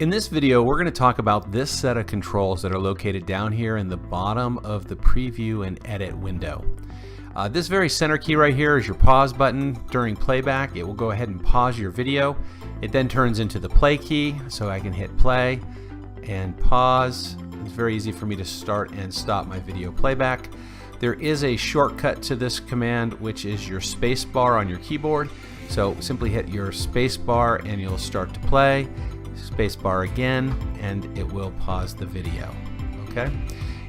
In this video, we're going to talk about this set of controls that are located down here in the bottom of the preview and edit window. This very center key right here is your pause button. During playback, it will go ahead and pause your video. It then turns into the play key, so I can hit play and pause. It's very easy for me to start and stop my video playback. There is a shortcut to this command, which is your space bar on your keyboard. So simply hit your space bar and you'll start to play. Space bar again, and it will pause the video. Okay?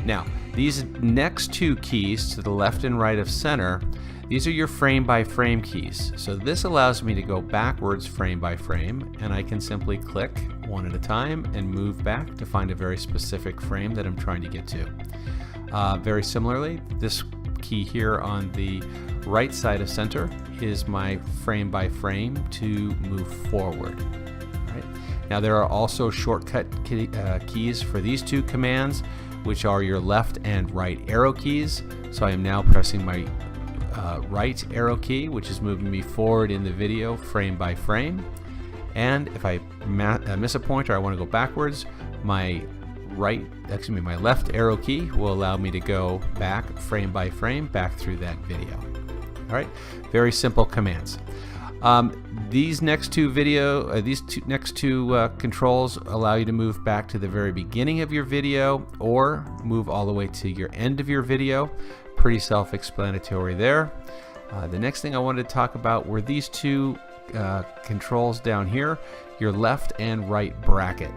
Now, these next two keys to the left and right of center, these are your frame by frame keys. So this allows me to go backwards frame by frame, and I can simply click one at a time and move back to find a very specific frame that I'm trying to get to. Very similarly, this key here on the right side of center is my frame by frame to move forward. Right? Now there are also shortcut keys for these two commands, which are your left and right arrow keys. So I am now pressing my right arrow key, which is moving me forward in the video frame by frame. And if I miss a point or I want to go backwards, my left arrow key will allow me to go back frame by frame back through that video. All right, very simple commands. These next two controls allow you to move back to the very beginning of your video or move all the way to your end of your video. Pretty self-explanatory there. The next thing I wanted to talk about were these two controls down here, your left and right bracket.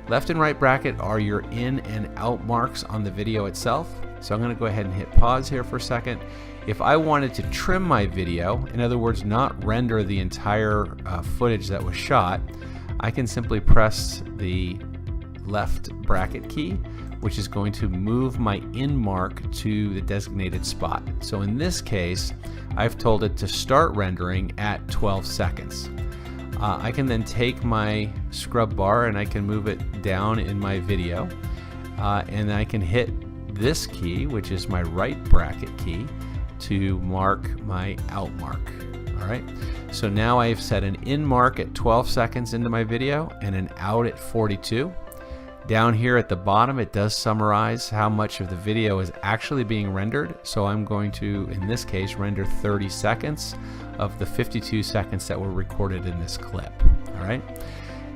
Left and right bracket are your in and out marks on the video itself. So I'm going to go ahead and hit pause here for a second. If I wanted to trim my video, in other words, not render the entire footage that was shot, I can simply press the left bracket key, which is going to move my in mark to the designated spot. So in this case, I've told it to start rendering at 12 seconds. I can then take my scrub bar and I can move it down in my video, and I can hit this key, which is my right bracket key, to mark my out mark. All right, so now I've set an in mark at 12 seconds into my video and an out at 42. Down here at the bottom, it does summarize how much of the video is actually being rendered. So I'm going to, in this case, render 30 seconds of the 52 seconds that were recorded in this clip. All right,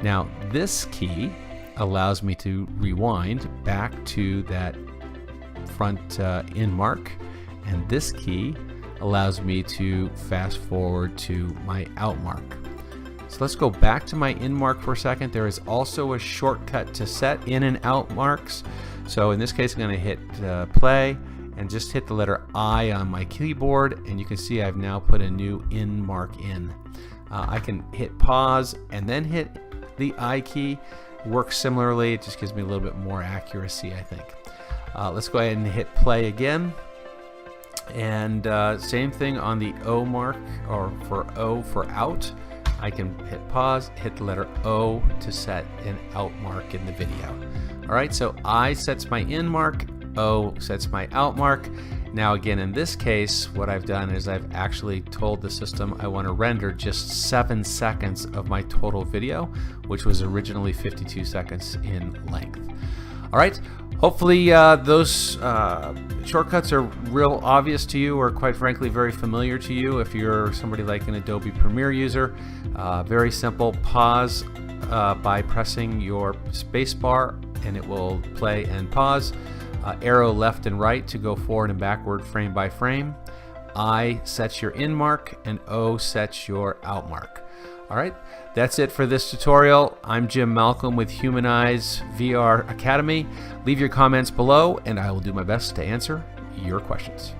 now this key allows me to rewind back to that front in mark, and this key allows me to fast forward to my out mark. So let's go back to my in mark for a second. There is also a shortcut to set in and out marks. So in this case, I'm going to hit play and just hit the letter I on my keyboard, and you can see I've now put a new in mark in. I can hit pause and then hit the I key. Works similarly, it just gives me a little bit more accuracy, I think. Let's go ahead and hit play again. And same thing on the O mark, or for O for out. I can hit pause, hit the letter O to set an out mark in the video. All right, so I sets my in mark, O sets my out mark. Now again, in this case, what I've done is I've actually told the system I want to render just 7 seconds of my total video, which was originally 52 seconds in length. All right, hopefully those shortcuts are real obvious to you, or quite frankly very familiar to you if you're somebody like an Adobe Premiere user. Very simple. Pause by pressing your space bar and it will play and pause. Arrow left and right to go forward and backward frame by frame. I sets your in mark and O sets your out mark. All right, that's it for this tutorial. I'm Jim Malcolm with Humanize VR Academy. Leave your comments below and I will do my best to answer your questions.